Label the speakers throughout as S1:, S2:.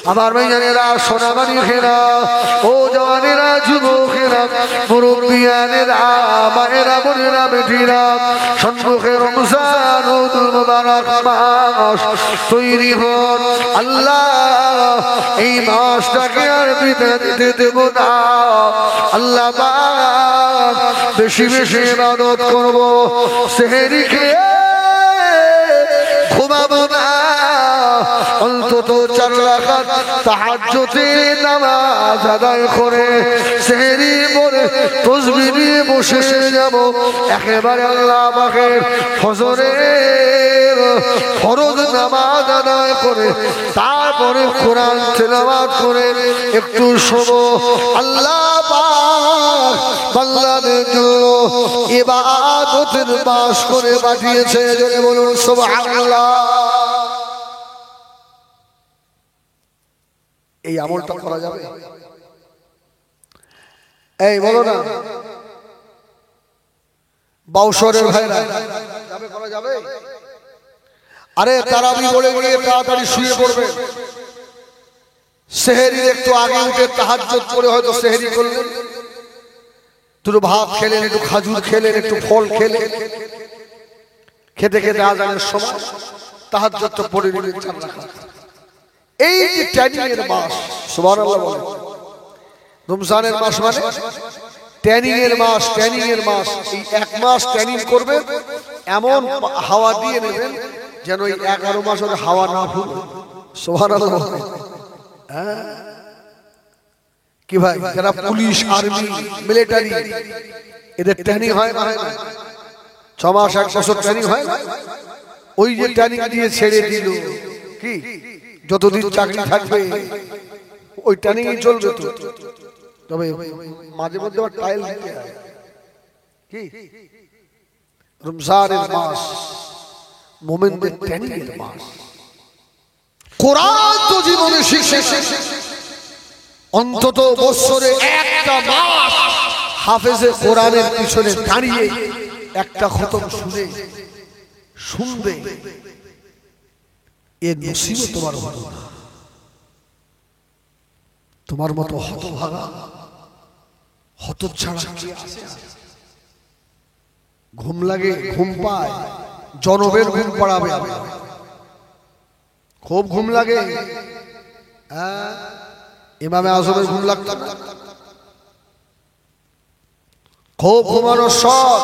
S1: আমার ভাইয়ানেরা সোনামানিকেরা ও জওয়ানেরা যুবকেরা মুরব্বিয়ানেরা মায়েরা বোনেরা বেটিরা সম্মুখে রমজান ও মুবারক মাস তৈরি হন আল্লাহ এই মাসটাকে আর বিদায় দিতে দেব না আল্লাহ পাক বেশি বেশি ইবাদত করব সেহরি খেয়ে ঘুমাবো না অন্তত 4 রাকাত তাহাজ্জুদের নামাজ আদায় করে সেহরি পড়ে তাসবিহ নিয়ে বসে যাব একেবারে আল্লাহ পাকের ফজরের ফরজ নামাজ আদায় করে তারপরে কোরআন তেলাওয়াত করে একটু শোবো আল্লাহ পাক বান্দাদের জন্য ইবাদতের মাস করে পাঠিয়েছে জোরে বলুন সুবহানাল্লাহ। এই আমলটা করা যাবে? এই বলো না বাউশরের ভাইরা যাবে, করা যাবে? আরে তারাবি বলে গিয়ে তাড়াতাড়ি শুয়ে পড়বে, সেহরির একটু আগে উঠে তাহাজ্জুদ করে হয়তো সেহরি করলেন, দুটো ভাত খেলেন, একটু খাজুর খেলেন, একটু ফল খেলেন, খেতে খেতে আজানের সময় তাহাজ্জুদ তো পড়ে নিলেন 4 রাকাত। এই যে ট্যানিং এর মাস, সুবহানাল্লাহ বলেন, রমজানের মাস মানে ট্যানিং এর মাস, ট্যানিং এর মাস। এই 1 মাস ট্যানিং করবে, এমন হাওয়া দিয়ে নেবেন যেন এই 11 মাস ওর হাওয়া না ফুলে। সুবহানাল্লাহ বলেন। হ্যাঁ কি ভাই, যারা পুলিশ আর্মি মিলিটারি এদের ট্যানিং হয় না, হয় না? 6 মাস 1 বছর ট্যানিং হয় না? ওই যে ট্যানিং দিয়ে ছেড়ে দিল, কি যতদিন চাকরি থাকবে ওই ট্যানিং ই চলবে তো। তবে মাঝে মধ্যে আবার ট্রায়াল দিতে হয়। কি রমজানের মাস মুমিনদের ট্যানিং এর মাস। কোরআন তো জীবনে শিখে অন্তত বছরে একটা মাস হাফেজে কোরআনের পিছনে দাঁড়িয়ে একটা খতম শুনবে, এর নসিবও তোমার হলো না। তোমার মতো হতভাগা হতচ্ছাড়া কি আছে? ঘুম লাগে, ঘুম পায়, জনবের ঘুম পড়াবে, খুব ঘুম লাগে। হ্যাঁ, ইমামে আজমের ঘুম লাগতো না? খুব ঘুমানো শখ,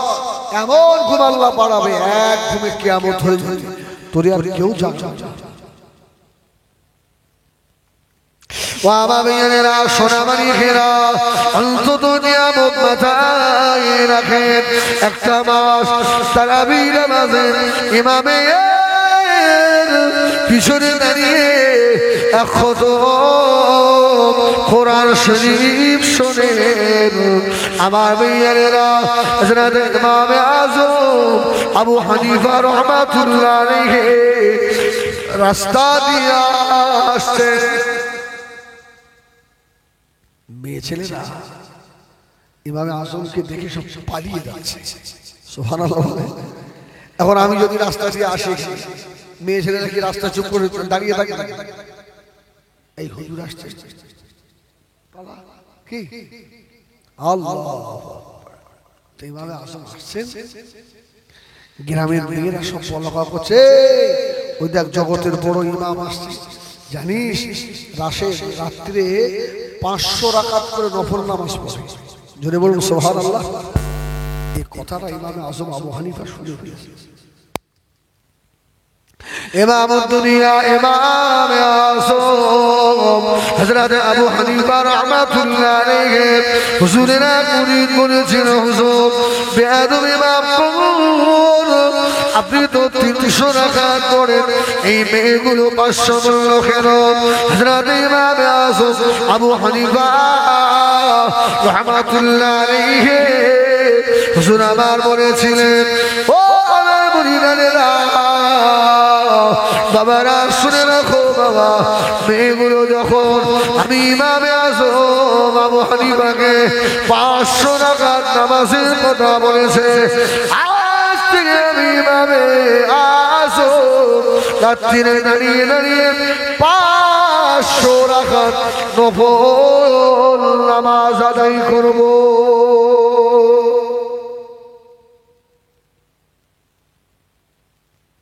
S1: এমন ঘুম আল্লাহ পাড়াবে, এক ঘুমে কিয়ামত হয়ে যাবে, তোর আর কেউ জানে না। সোনামানিকেরা অন্তত নিয়ামত মাথায় রাখেন, একটা মাস তারাবির নামাজে ইমামের পিছনে দাঁড়িয়ে কোরআন শরীফ শোনেন। আমার ভাইয়েরা হযরত ইমামে আযম আবু হানিফা রাহমাতুল্লাহ আলাইহি রাস্তা দিয়ে আসছেন, মেয়ে ছেলেরা ইমামে আযমকে দেখে সব পালিয়ে যাচ্ছে। সুবহানাল্লাহ। এখন আমি যদি রাস্তা দিয়ে আসি, মেয়ে ছেলেরা কি রাস্তা চুপ করে দাঁড়িয়ে থাকে? এই হুজুর আসছে, কি আল্লাহ! ইমামে আযম আসছেন, গ্রামের মেয়েরা সব বলা করছে, ওই দেখ জগতের বড় ইমাম আসছে। জানিস রাত্রে 500 রাকাত করে নফল নামাজ পড়ে। জোরে বলুন সুবহানাল্লাহ। এই কথাটা ইমামে আযম আবু হানিফা শুনে ফেলেছে। ইমামুদ দুনিয়া ইমামে আযম হযরত আবু হানিফা রাহমাতুল্লাহ আলাইহি হুজুরেরা মুরিদ বলেছিল, হুজুর বেয়াদব ইমাম কবুল, আপনি তো 300 রাকাত পড়েন, এই মেয়েগুলো 500 বলল কেন? হযরত ইমামে আযম আবু হানিফা রাহমাতুল্লাহ আলাইহি হুজুর আমার বলেছিলেন, ও আমার মুরিদানেরা, বাবারা শুনে রাখো, বাবা মেয়েগুলো যখন আমি ইমামে আযম আবু হানিফাকে 500 রাকাত নামাজের কথা বলেছে, আজ থেকে আমি ইমামে আযম রাত্রিরে দাঁড়িয়ে দাঁড়িয়ে 500 রাকাত নফল নামাজ আদায় করব।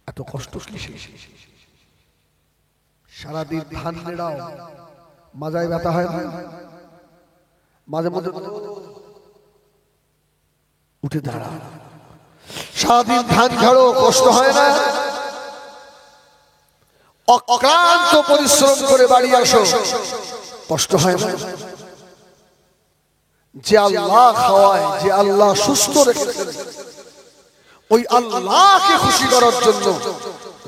S1: এত কষ্ট কিসে? সারাদিন ধান নেড়াও, মাজায় ব্যথা হয় না? মাঝে মধ্যে উঠে দাঁড়া, সারাদিন ধান ঝাড়ো, কষ্ট হয় না? অক্লান্ত পরিশ্রম করে বাড়ি আসো, কষ্ট হয় না? যে আল্লাহ খাওয়ায়, যে আল্লাহ সুস্থ রেখেছেন, ওই আল্লাহকে খুশি করার জন্য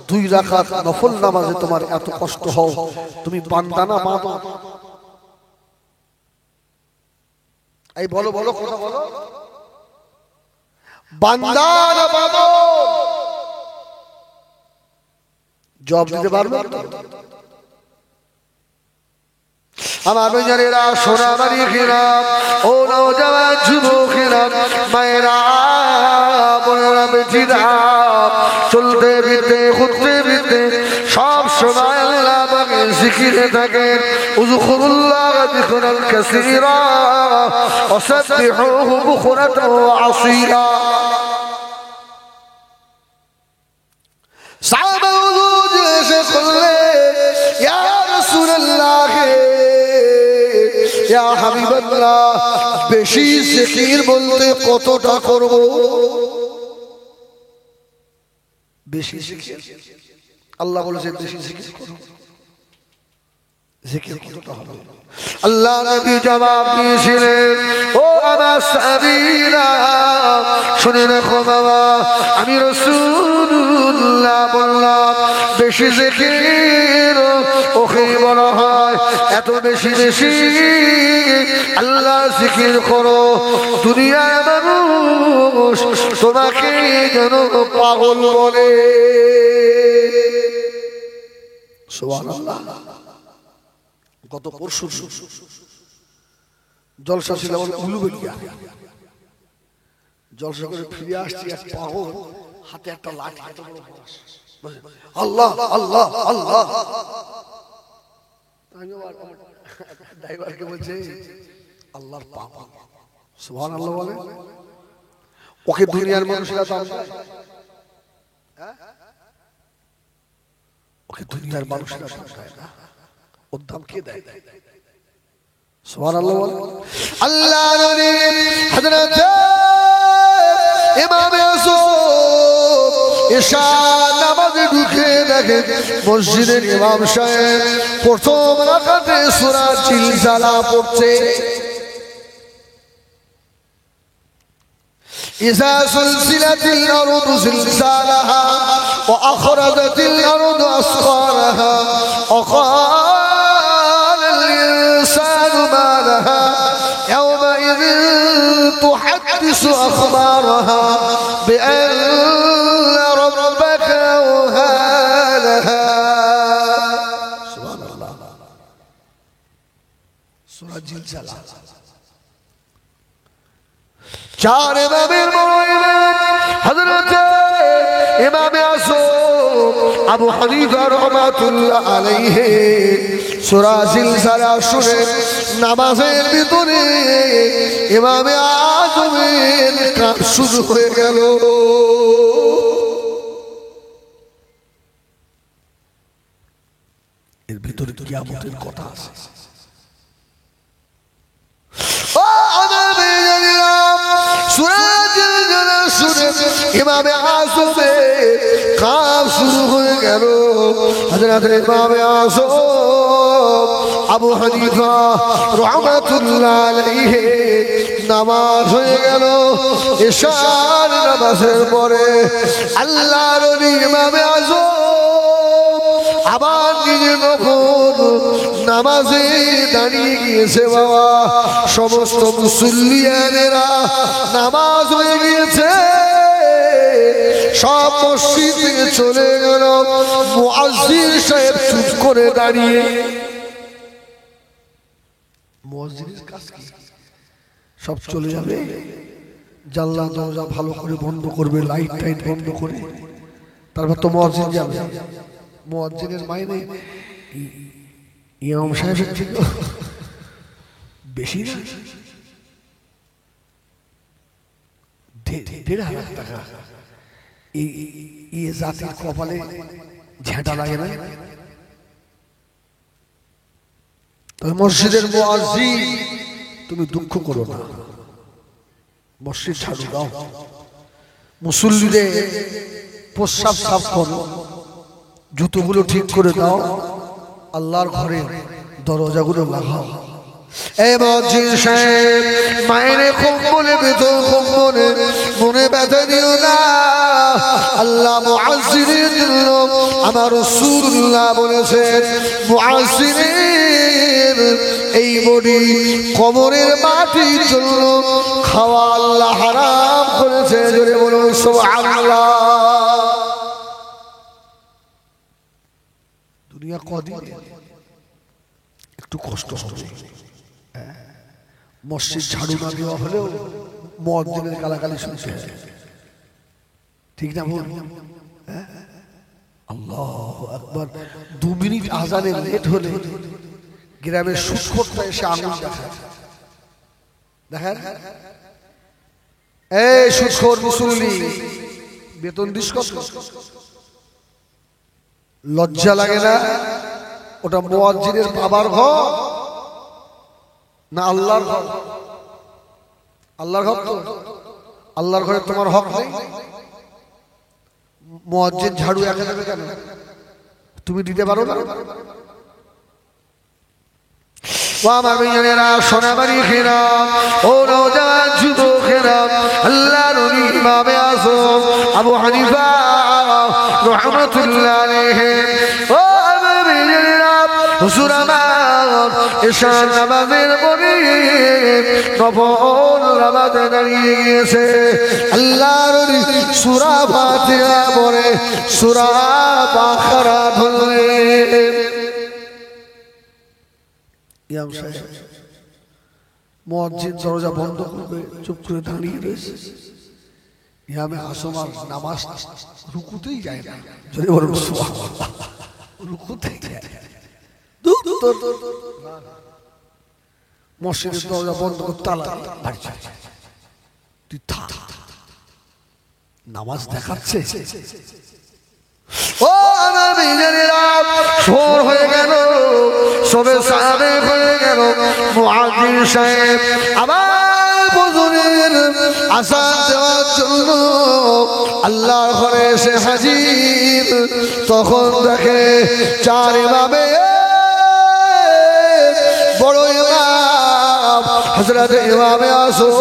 S1: 2 রাকাত নফল নামাজে তোমার এত কষ্ট হও, তুমি বান্দা না বাবা? এই বলো বলো, কথা বলো, বান্দা না বাবা? জবাব দিতে পারবে? আমার বন্ধুরা, সোনামারি খেলা, ও নওজওয়ান যুবকেরা, মায়েরা, বোনেরা, বেটিরা, চলতে ফিরতে ঘুরতে ফিরতে সব সময় আল্লাহ পাকের জিকিরে থাকেন। উযকুরুল্লাহ যিকরান কাসীরা ওয়াসাব্বিহুহু বুকরাতান ওয়া আসীলা। সাহাবা হুজুর এসে বললেন, ইয়া রাসূলুল্লাহ, ইয়া হাবিবাল্লাহ, বেশি জিকির বলতে কতটা করব? বেশি জিকির, আল্লাহ বলেছেন বেশি জিকির করো। জিকির কতটা হবে? আল্লাহ নবী জবাব দিয়েছিলেন, ও আমার সাহাবীরা, শুনে রাখো বাবা, আমি রাসূলুল্লাহ বললাম বেশি জিকির ওকে বলা হয় এত বেশি বেশি আল্লাহ জিকির করো। দুনিয়ার মানুষ তোমাকে যেন পাগল বলে। সুবহানাল্লাহ। গত পরশু জলসা ছিল উলুবেড়িয়া, জলসা করে ফিরে আসছি, এক পাগল হাতে একটা লাঠি, আল্লাহ আল্লাহ আল্লাহ। ড্রাইভারকে বলছে আল্লাহর পাগল, সুবহানাল্লাহ বলে। ওকে দুনিয়ার মানুষেরা দাম দেয়? ওকে দুনিয়ার মানুষেরা দাম দেয় না, ওর দাম কে দেয়? সুবহানাল্লাহ বলে। আল্লাহ নবী হযরত ইমাম আযম ঈশা নামাজে ঢুকে দেখে মসজিদের ইমাম সাহেব প্রথম রাকাতে সূরা জিলজালা পড়ছে। ইযা সুলসিলাতিল আরদু জিলজালাহা ওয়া আখরাজাতিল আরদু আসকারাহা ওয়া ক্বালাল ইনসানু মা লাহা ইয়াওমাইযিন তুহাদ্দিসু আখবারাহা বিআন্না রাব্বাকা আওহা লাহা। সুবহানাল্লাহ। সূরা জিলজালা। চার ইমামের বড় ইমাম হযরত ইমাম আযম আবু হানিফা রাহমাতুল্লাহ আলাইহি সূরা জিলজালা শুনে নামাজের ভিতরে ইমাম আযমের কাজ শুরু হয়ে গেল। এর ভিতরে কিয়ামতের কথা আছে। ইমামে আযমের কাজ শুরু হয়ে গেল। হযরত ইমামে আযম আবু হানিফা রাহমাতুল্লাহ আলাইহি নামাজ হয়ে গেল। ইশার নামাজের পরে আল্লাহর নবী ইমামে আযম আবার নিজে নফল নামাজে দাঁড়িয়ে গিয়েছে। বাবা, সমস্ত মুসল্লিয়ানেরা নামাজ হয়ে গিয়েছে, সব মসজিদ থেকে চলে গেল। মুয়াজ্জিন সাহেব চুপ করে দাঁড়িয়ে। মুয়াজ্জিনের কাজ কি? সব চলে যাবে, জানলা দরজা ভালো করে বন্ধ করবে, লাইট টাইট বন্ধ করে, তারপর তো মুয়াজ্জিন যাবে। মুয়াজ্জিনের মাইনে ইমাম সাহেবের থেকে বেশি না, 1,500 টাকা। এই জাতির কপালে ঝেঁটা লাগে না। মসজিদের মুয়াজ্জিন, তুমি দুঃখ করো না, মসজিদ ঝাড়ু দাও, মুসল্লিদের প্রস্রাব সাফ করো, জুতোগুলো ঠিক করে দাও, আল্লাহর ঘরে দরজাগুলো লাগাও। এই মসজিদ সাহেব, মায়ের কম্বলে বেতন কম্বলে মনে ব্যথা দিও না। আল্লাহ মুআজ্জিনের জন্য আমার রাসূলুল্লাহ বলেছেন, মুআজ্জিনের এই বডি কবরের মাটির জন্য খাওয়া আল্লাহ হারাম করেছে। জোরে বলুন সুবহানাল্লাহ। দুনিয়া কদিন, একটু কষ্ট হবে। মসজিদ ঝাড়ু না দেওয়া হলেও মুয়াজ্জিনের গালাগালি শুনছে, ঠিক না বল? আল্লাহু আকবার। 2 মিনিট আজানে লেট হলে গ্রামের সুদখোরটা এসে আঙুল দেখায়, দেখেন এই সুদখোর মুসল্লি, বেতন দিস কত? লজ্জা লাগে না? ওটা মুয়াজ্জিনের বাবার ঘর না আল্লাহর ঘর? আল্লাহর ঘর তো। আল্লাহর ঘরে তোমার হক নেই? মুয়াজ্জিন ঝাড়ু একা দেবে কেন? তুমি দিতে পারো না? আবু হানিফা রাহমাতুল্লাহ আলাইহি, ও হুজুর আমার, এশার নামাজের পরে নফল নামাজে দাঁড়িয়ে গিয়েছে, আল্লাহর সূরা ফাতিহা পড়ে সূরা বাকারা ধরলেন। ইমাম সাহেব মুয়াজ্জিন দরজা বন্ধ করে চুপ করে দাঁড়িয়ে রয়েছে। ইমামে আযম আর নামাজ রুকুতেই যায় না। যদি বলেন সুবহানাল্লাহ, রুকুতেই যায় না। মসজিদের দরজা বন্ধ করে তালা বাড়ি যায়। তুই থাক, নামাজ দেখাচ্ছে। ও আমার বিজনেরা, শোর হয়ে গেল, সবে সাহাবে হয়ে গেল। মুআজ্জিন সাহেব আবার বজরের আযান দেওয়ার জন্য আল্লাহর ঘরে এসে হাজির। তখন দেখে 4 ইমামে বড় ইমাম হযরত ইমামে আযম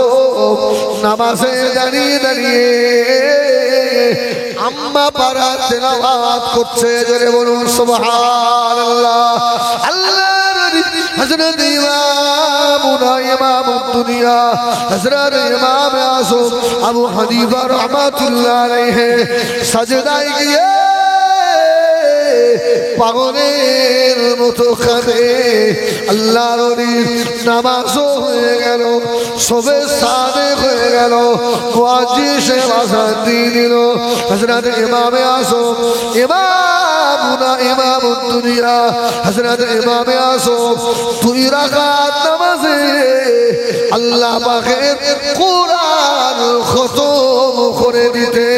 S1: নামাজে দাঁড়িয়ে দাঁড়িয়ে আম্মা পারা তেলাওয়াত করছে। জোরে বলুন সুবহানাল্লাহ। আল্লাহর হযরত ইমামুনা ইমামুদ দুনিয়া হযরত ইমামে আযম আবু হানিফা রাহমাতুল্লাহ আলাইহি সাজদায় গিয়ে পাগলের মতো কাঁদে। আল্লাহর ওলির নামাজও হয়ে গেল, সবে সাদেক হয়ে গেল, মুয়াজ্জিন সাহেব আযান দিয়ে দিল। হযরত ইমামে আযম ইমামুনা ইমামুদ দুনিয়া হযরত ইমামে আযম 2 রাকাত নামাজে আল্লাহ পাকের কোরআন খতম করে দিতে।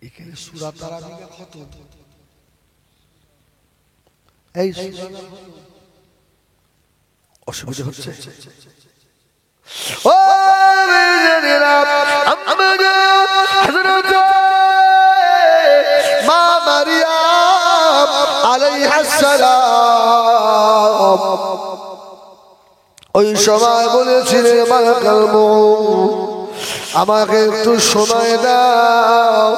S1: এখানে সূরা তারাবিহ খতম। এই অসুবিধা হচ্ছে? ও মেয়েরা, আমরা হযরত মা মারিয়াম আলাইহিস সালাম ওই সময় বলেছিলেন, মালাকাল মউত, আমাকে একটু সময় দাও,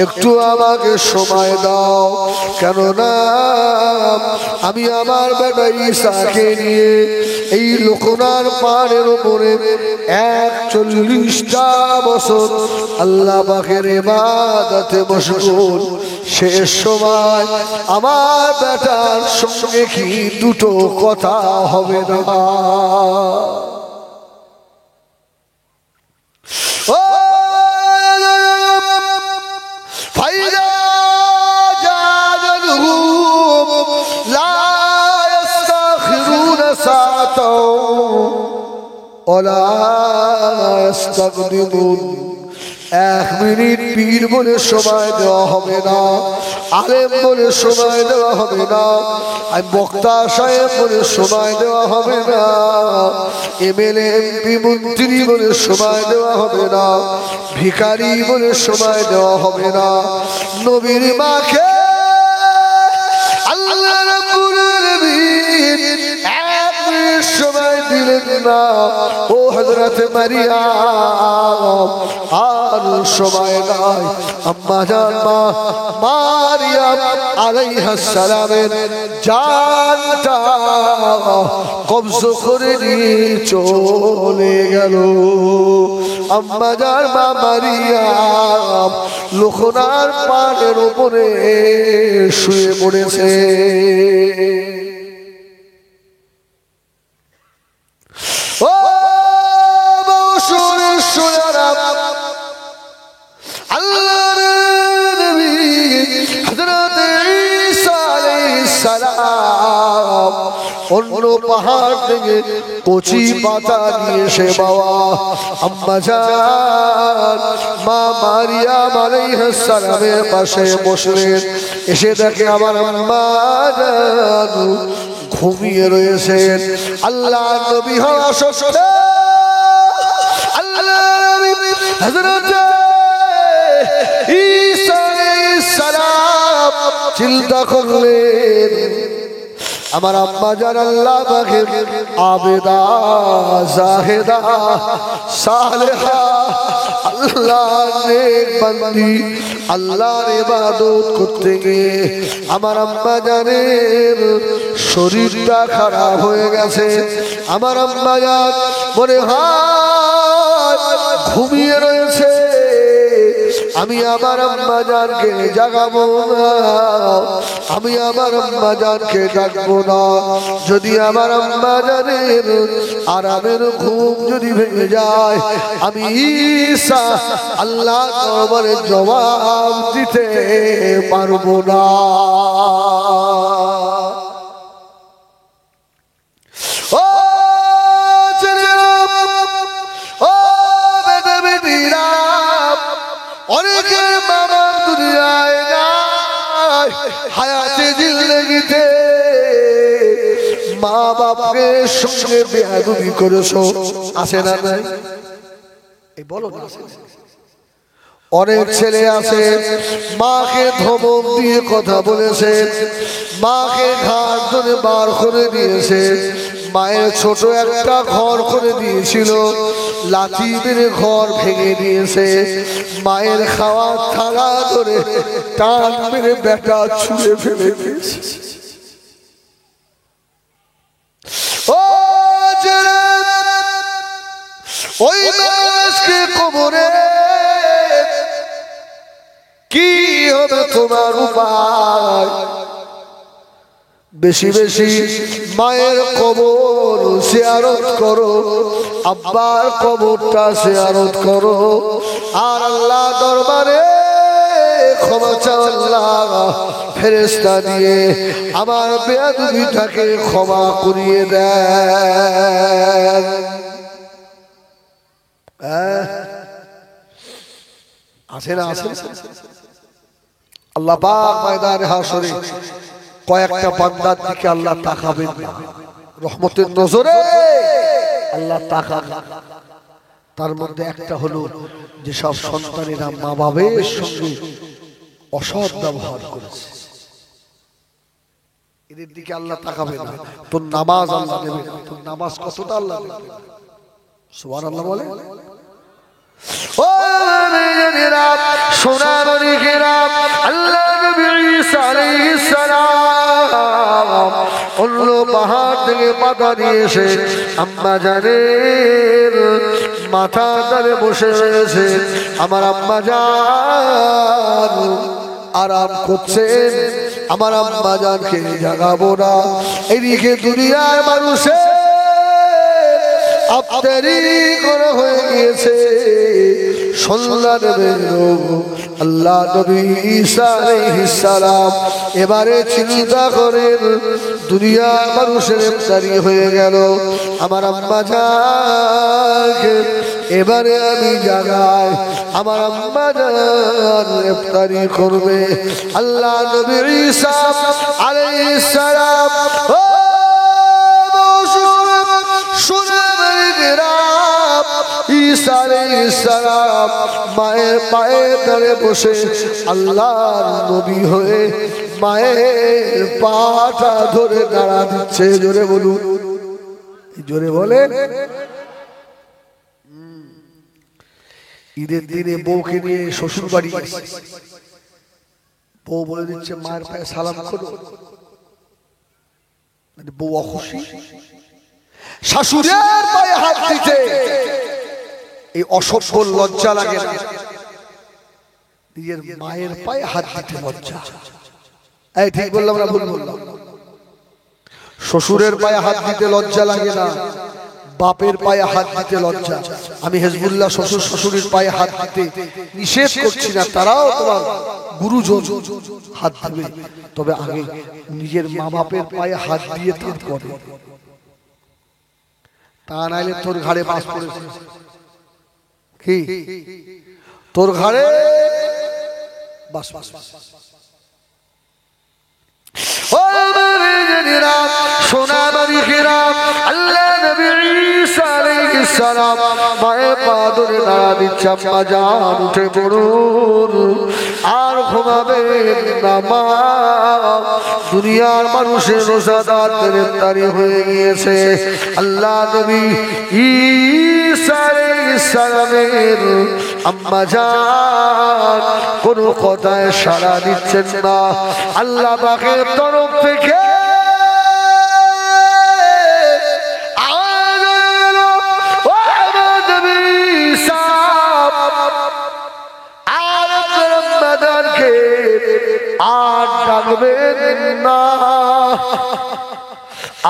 S1: একটু আমাকে সময় দাও, কেননা আমি আমার বেটা ঈসাকে নিয়ে এই লোকনার পাহাড়ের উপরে 41টা বছর আল্লাহ পাকের ইবাদতে মশগুল। শেষ সময় আমার বেটার সঙ্গে কি দুটো কথা হবে না? ও ফাইদা ওয়ালা ইস্তাকদিমুন। 1 মিনিট পীর বলে সময় দেওয়া হবে না, আলেম বলে সময় দেওয়া হবে না, বক্তা সাহেব বলে সময় দেওয়া হবে না, এমএলএ এমপি মন্ত্রী বলে সময় দেওয়া হবে না, ভিখারি বলে সময় দেওয়া হবে না। নবীর মাকে আল্লাহ রাব্বুল আলামিন 1 মিনিট সময় দিলেন না। ও হযরত মারিয়াম আর সময় নাই। আম্মা জান মা মারিয়াম আলাইহিস সালামের জানটা কবজ করে নিয়ে চলে গেল। আম্মা জান মা মারিয়াম লোখনার পাড়ের উপরে শুয়ে পড়েছে। ও আল্লাহর নবী হযরত ঈসা আলাইহিস সালাম অন্য পাহাড় থেকে কচি পাতা নিয়ে এসে বাবা আম্মা জান মা মারিয়াম আলাইহিস সালামের পাশে বসলেন। এসে দেখে আমার আম্মা জান ঘুমিয়ে রয়েছেন। আল্লাহ নবী হওয়া সত্ত্বেও আল্লাহ নবী হযরত ঈসা আলাইহিস সালাম চিন্তা করলেন আমার আম্মা জান আল্লাহ পাকে আবেদা জাহেদা সালেহা আল্লাহর নেক বান্দি আল্লাহর ইবাদত করতে গিয়ে আমার আম্মা জানের শরীরটা খারাপ হয়ে গেছে। আমার আম্মা জান মনে হয় ঘুমিয়ে রয়েছে। আমি আমার আম্মা জানকে জাগাবো না, আমি আমার আম্মা জানকে ডাকবো না। যদি আমার আম্মা জানের আরামের ঘুম যদি ভেঙে যায় আমি ঈসা আল্লাহ দরবারে জবাব দিতে পারবো না। ও অনেকের বাবা দুনিয়ায় নাই, হায়াতে জিন্দেগিতে মা বাপকে সঙ্গে বেয়াদবি করেছো, আছে না নাই? এই বলো না। অনেক ছেলে আছে মাকে ধমক দিয়ে কথা বলেছে, মাকে ঘাট ধরে বার করে দিয়েছে। মায়ের ছোট একটা ঘর করে দিয়েছিল, লাঠি মেরে ঘর ভেঙে দিয়েছে। মায়ের খাওয়া থালা ধরে টান মেরে বেটা ছুঁড়ে ফেলে দিয়েছে। ও ওই মানুষকে কবরে কি হবে তোমার উপায়? বেশি বেশি মায়ের কবর জিয়ারত করো, আব্বার কবরটা জিয়ারত করো, আর আল্লাহ দরবারে ক্ষমা চাও। আল্লাহ ফেরেশতা দিয়ে আমার বেয়াদবিটাকে ক্ষমা করিয়ে দেন। আছে না? আছে। আল্লাহ পাক ময়দানে হাশরে কয়েকটা বান্দার দিকে আল্লাহ তাকাবেন না, রহমতের নজরে আল্লাহ তাকাবেন। তার মধ্যে একটা হলো যে সব সন্তানেরা মা বাবার সঙ্গে অসৎ ব্যবহার করেছে, এদের দিকে আল্লাহ তাকাবে না। তোর নামাজ আল্লাহ নেবে না, তোর নামাজ কতটা আল্লাহ নেবে। সুবহানাল্লাহ বলে। ও মেয়েরা সোনার দিকেরা আল্লাহ নবী ঈসা আলাইহিস সালাম অন্য পাহাড় থেকে পাতা নিয়ে এসে আম্মা জানের মাথা ধরে বসে রয়েছে। আমার আম্মা জান আরাম করছেন, আমার আম্মা জানকে জাগাবো না। এদিকে দুনিয়ার মানুষের আফতারি করা হয়ে গিয়েছে সন্ধ্যার বেলা আল্লাহ নবী ঈসা আলাইহিস সালাম এবারে চিন্তা করেন দুনিয়া মানুষের ইফতারি হয়ে গেল আমার আম্মা জানকে এবারে আমি জাগাই আমার আম্মা জান ইফতারি করবে আল্লাহ নবী ঈসা আলাইহিস সালাম ও ঈসা আলাইহিস সালাম মায়ের পায়ে ধরে বসে আল্লাহর নবী হয়ে মায়ের পাটা ধরে নাড়া দিচ্ছে জোরে বলুন জোরে বলেন ঈদের দিনে বউকে নিয়ে শ্বশুর বাড়ি বউ বলে দিচ্ছে মায়ের পায়ে সালাম করো বউ অখুশি শাশুড়ের পায়ে হাত দিতে এই অসভ্য লজ্জা লাগে না নিজের মায়ের পায়ে হাত দিতে লজ্জা এই ঠিক বললাম না ভুল বললাম শ্বশুরের পায়ে হাত দিতে লজ্জা লাগে না বাপের পায়ে হাত দিতে লজ্জা আমি হিজবুল্লাহ শ্বশুর শাশুড়ির পায়ে হাত দিতে নিষেধ করছি না তারাও তোমার গুরুজন হাত দিবে তবে আগে নিজের মা বাপের পায়ে হাত দিয়ে তারপরে তা নাইলে তোর ঘাড়ে বাস পড়েছে কি তোর ঘাড়ে বাস সোনা বাড়ি ফেরা আল্লাহ নবী ঈসা আলাইহিস সালাম মায়ের পা ধরে নাড়া দিচ্ছে আম্মা জান উঠে পড়ুন আর ঘুমাবেন না মা দুনিয়ার মানুষের রোজাদারদের ইফতারি হয়ে গিয়েছে আল্লাহ নবী ঈসা আলাইহিস সালামের আম্মা জান কোনো কথায় সাড়া দিচ্ছেন না আল্লাহ পাকের তরফ থেকে আর ডাকবেন না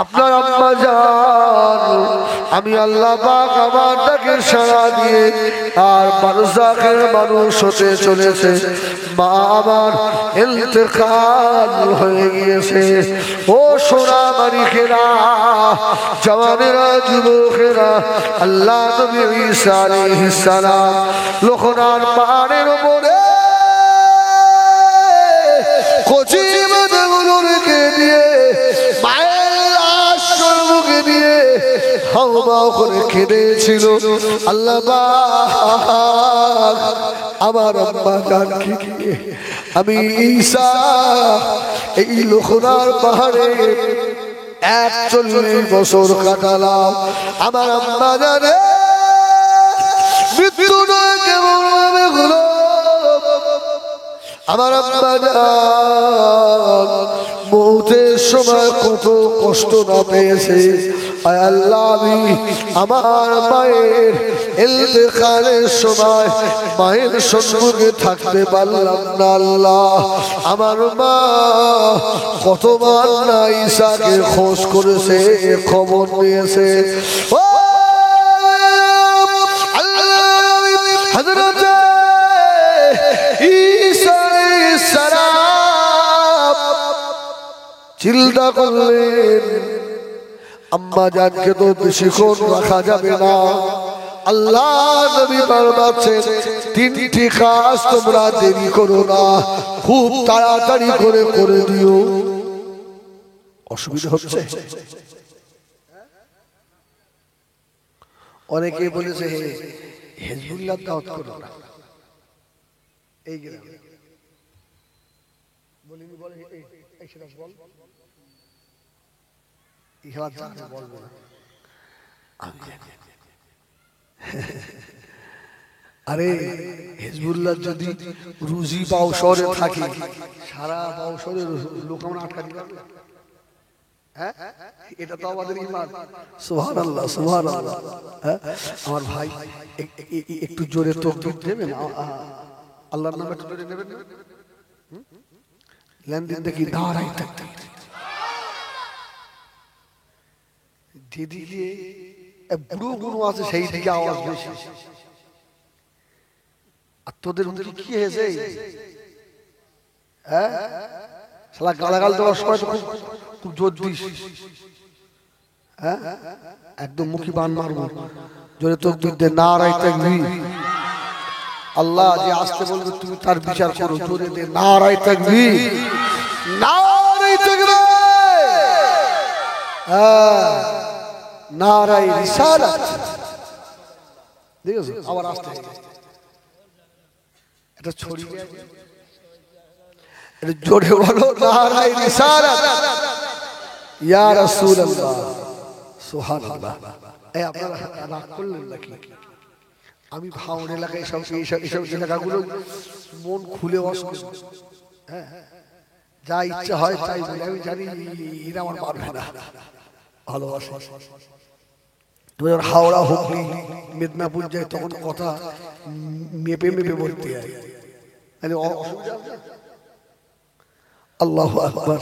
S1: আপনার আম্মা জান আমি আল্লাহ পাক আমার ডাকে সাড়া দিয়ে আর বারজাখের মানুষ হতে চলেছে মা আমার ইন্তেকাল হয়ে গিয়েছে ও সোনা মানিকেরা জওয়ানেরা যুবকেরা আল্লাহ নবী ঈসা আলাইহিস সালাম লোকনার পাহাড়ের উপরে কচি বাচ্চাগুলোকে দিয়ে মায়ের লাশ মুখে দিয়ে হাওমাও করে কেঁদেছিল আল্লাহ পাক আমার আম্মা জানকে দিয়ে আমি ঈসা এই লোকনার পাহাড়ে 41 বছর কাটালাম আমার আম্মা জানে মৃত্যু নয় কেমন ভাবে হলো আমার আম্মা জান মৌতের সময় কত কষ্ট না পেয়েছে আয় আল্লাহ আমি আমার মায়ের ইন্তেকালের সময় মায়ের সম্মুখে থাকতে পারলাম না আল্লাহ আমার মা কতবার না ঈসাকে খোঁজ করেছে খবর নিয়েছে ও হযরত চিন্তা করলেন আম্মা জানকে তো বেশিক্ষণ রাখা যাবে না আল্লাহ নবী ফরমাচ্ছেন তিনটি কাজ তোমরা দেরি করো না খুব তাড়াতাড়ি করে দিও অসুবিধা হচ্ছে অনেকে বলেছে হিজবুল্লাহ দাওয়াত করো না এই গ্রামে বলিনি বলে এই সেটা বল ইহলা জানে বলবো না আমি জানি আরে হিজবুল্লাহ যদি রুজি বাউশরে থাকে সারা বাউশরের লোক আমরা আটকা দিতে পারবে হ্যাঁ এটা তো আমাদের ঈমান সুবহানাল্লাহ সুবহানাল্লাহ হ্যাঁ আমার ভাই একটু জোরে তাকবীর দেবেন আল্লাহর নামে একটু জোরে নেবেন লেনদেন দেখি দাঁড়াই তাকবীর দিদি বুড়ো গুলো আছে সেই দিকে আওয়াজ বেশি। আর তোদের মুখে কি হয়েছে? হ্যাঁ, শালা গালাগাল দেওয়ার সময় তো খুব জোর দিস। হ্যাঁ, একদম মুখি বান মারবো, জোরে তাকবীর দে, নারায়ে তাকবীর। আল্লাহ যে আসতে বলবে তুমি তার বিচার করো, জোরে দে নারায়ে তাকবীর, নারায়ে তাকবীর। হ্যাঁ, নারায়ে রিসালাত। দেখো আবার আসতে এটা ছড়িয়ে গেছে। এটা জোরে বলো, নারায়ে রিসালাত ইয়া রাসূলুল্লাহ, সুবহানাল্লাহ। এই আপনারা রাগ করলেন নাকি? আমি ভাওন এলাকায় এইসব এলাকাগুলো মন খুলে বসে, হ্যাঁ, যা ইচ্ছা হয় তাই বলে। আমি জানি এরা আমার পারবে না, ভালোবাসে। তুমি যখন হাওড়া, হুগলি, মেদিনীপুর যাই তখন কথা মেপে মেপে বলতে হয়। আল্লাহু আকবার,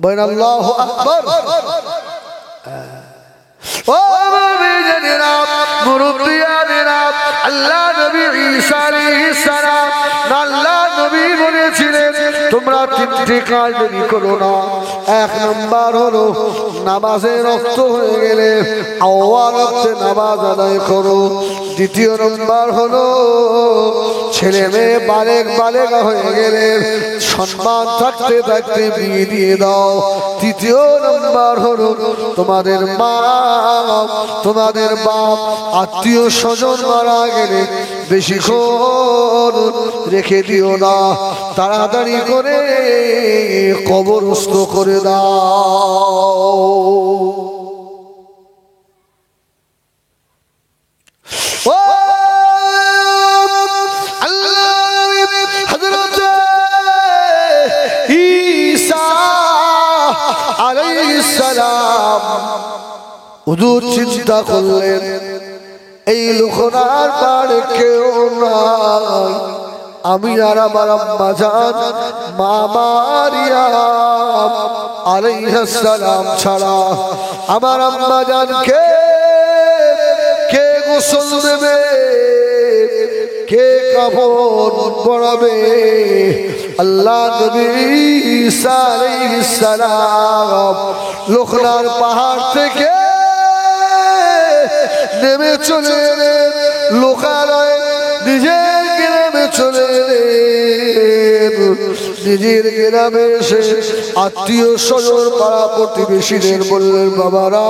S1: বলেন আল্লাহু আকবার। ও মুমিনেরা, মুরব্বিয়ানেরা, আল্লাহ নবী ঈসা আলাইহিস সালাম, আল্লাহ নবী বলেছিলেন তোমরা তিনটি কাজ দেরি করো না। এক নাম্বার হলো নামাজে রক্ত হয়ে গেলে আওয়াল ওয়াক্তে নামাজ আদায় করো। দ্বিতীয় নাম্বার হলো ছেলে মেয়ে বালেগা হয়ে গেলে সম্মান থাকতে থাকতে বিয়ে দিয়ে দাও। তৃতীয় নাম্বার হলো তোমাদের মা, তোমাদের বাপ, আত্মীয় স্বজন মারা গেলে বেশিক্ষণ রেখে দিও না, তাড়াতাড়ি করে কবরস্থ করে দাও। ও আল্লাহ, হযরত ঈসা আলাইহিস সালাম হুজুর চিন্তা করলেন এই লোকনার পারে কেউ নাই, আমি আর আমার আম্মা জান মা মারিয়াম আলাইহিস সালাম ছাড়া আমার আম্মা জানকে কে গোসল দেবে, কে কাফন পরাবে? আল্লাহ নবী ঈসা আলাইহিস সালাম লোকনার পাহাড় থেকে নেমে চলে এলেন, লোকালয়ে নিজের গ্রামে চলে এলেন। নিজের গ্রামে এসে আত্মীয় স্বজন পাড়া প্রতিবেশীদের বললেন বাবারা,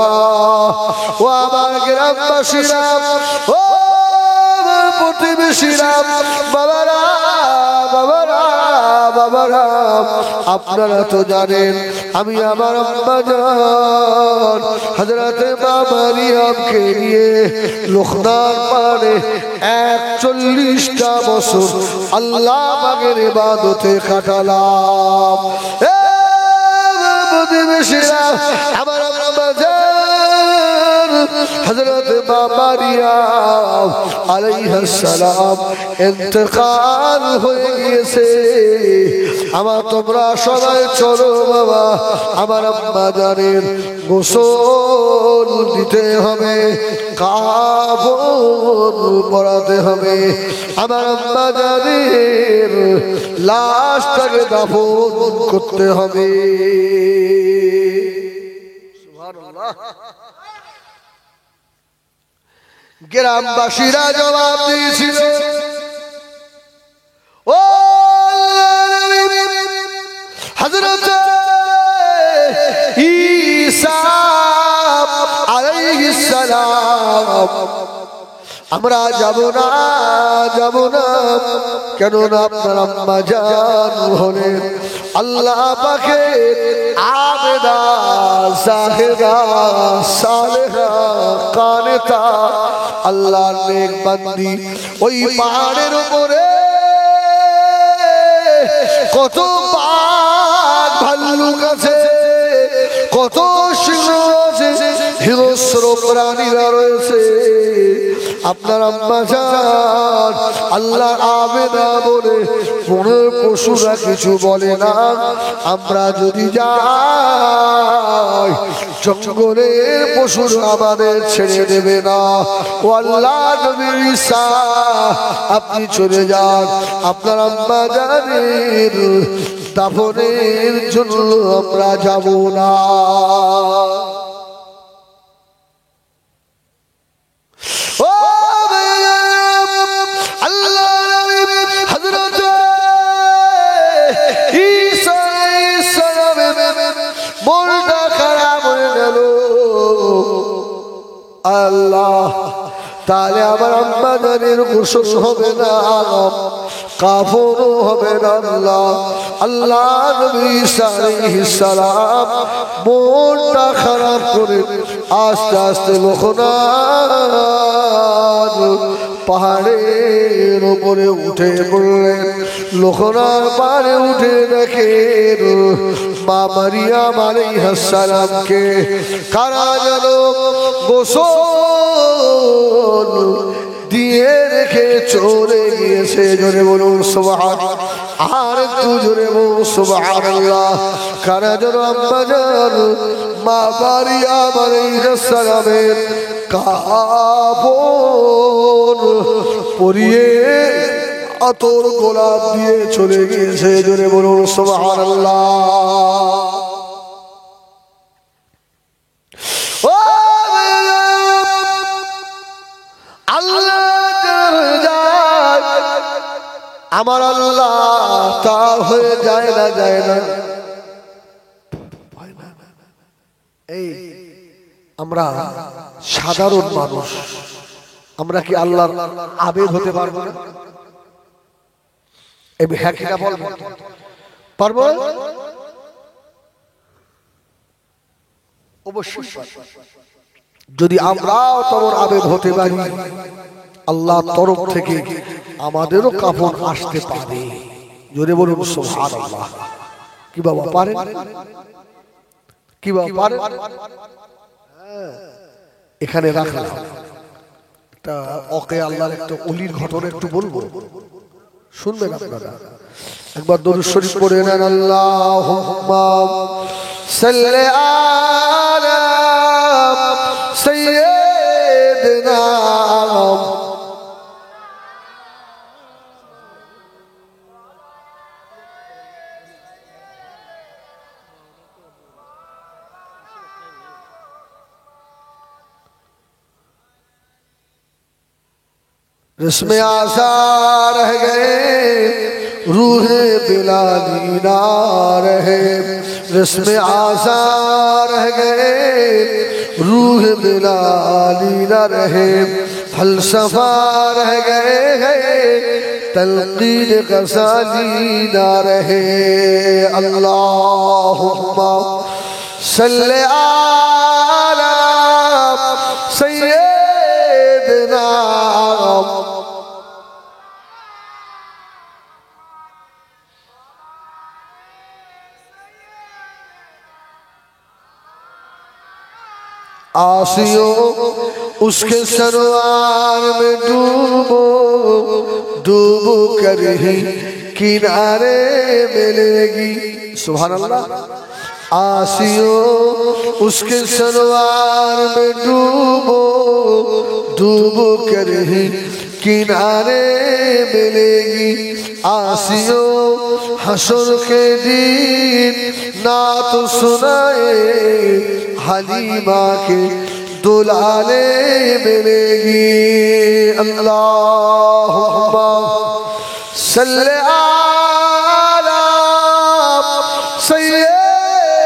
S1: ও আমার গ্রামবাসীরা, ও আমার প্রতিবেশীরা, বাবারা বাবারা বাবারা, আপনারা তো জানেন আমি আমার আম্মা জান হযরতে মা মারিয়ামকে নিয়ে লোকনার পাড়ে 41টা বছর আল্লাহ পাকের ইবাদতে কাটালাম। এ প্রতিবেশীরা, আমার আম্মা জান হযরতে মা মারিয়াম আলাইহিস সালাম ইন্তেকাল হয়ে গিয়েছে। আমার তোমরা সবাই চলো বাবা, আমার আম্মা জানের গোসল দিতে হবে, কাফন পরাতে হবে, আমার আম্মা জানের লাশটাকে দাফন করতে হবে। সুবহানাল্লাহ। গ্রামবাসীরা জবাব দিয়েছিল, ও হযরত ঈসা আলাইহিস সালাম, আমরা যাব না কেন না আপনার আম্মা জান হলেন আল্লাহ পাকের আবেদা, জাহেদা, সালেহা, কানেতা, আল্লাহর নেক বান্দি। ওই পাহাড়ের উপরে কত বাঘ ভাল্লুক আছে, কত সিংহ আছে, হিংস্র প্রাণীরা রয়েছে। আপনার আম্মা জান আল্লাহর আবেদা বলে কোনো পশুরা কিছু বলে না। আমরা যদি যাই জঙ্গলের পশুর আমাদের ছেড়ে দেবে না। ও আল্লাহ নবী ঈসা আপনি চলে যান, আপনার আম্মা জানের দাফনের জন্য আমরা যাব না। মনটা খারাপ হয়ে গেল। আল্লাহ তাহলে আমার আম্মা জানের গোসল হবে না, কাফনও হবে না। আল্লাহ আল্লাহ নবী ঈসা আলাইহিস সালাম মনটা খারাপ করে আস্তে আস্তে লোকনাথ পাহাড়ের উপরে উঠে পড়লেন। লোকনাথ পাহাড়ে উঠে দেখেন মা মারিয়াম আলাইহিস সালামকে কারা যেন গোসল দিয়ে রেখে চলে গিয়েছে। জোরে বলুন সুবহানাল্লাহ, আর একটু জোরে বলুন সুবহানাল্লাহ। কারা যেন আম্মা জান মা মারিয়াম আলাইহিস সালামের কাফন পরিয়ে আতর গোলাপ দিয়ে চলে গিয়েছে। জোরে বলুন সুবহানাল্লাহ। আমার আল্লাহ তা হয়ে যায় না, যায় না। এই আমরা সাধারণ মানুষ, আমরা কি আল্লাহর আবেদ হতে পারবো না? এই হ্যাঁ কিনা বলবো, পারবো? অবশ্যই। যদি আমরাও তোমার আবেদ হতে পারি, আল্লাহর তরফ থেকে আমাদেরও কাফন আসতে পারে। জোরে বলুন সুবহানাল্লাহ। কি বাবা পারে? কি বাবা পারে? এখানে রাখলাম একটা ওকে আল্লাহর একটা ওলির ঘটনা একটু বলবো, শুনবেন আপনারা। একবার দরুদ শরীফ পড়ে নেন। আল্লাহুম্মা সাল্লি আলা সাইয়্যিদিনা जिसमें आशा रह गए रूहे बिलाली ना रहे, जिसमें आशा रह गए रूह बिलाली ना रहे, फलसफा रह गए हैं तलकीन गज़ाली ना रहे। अल्लाहुम्मा सल्ले आला सय्यिदिना आसियो उसके सनवार में डूबो, डूबो कर ही किनारे मिलेगी। सुभान अल्लाह। आसियो उसके सनवार में डूबो, डूबो कर ही किनारे मिलेगी। आसियो हशर के दिन नात सुनाए हलीमा के दुलाले मिलेगी। अल्लाहुम्मा सल्ले आला सय्यिदिना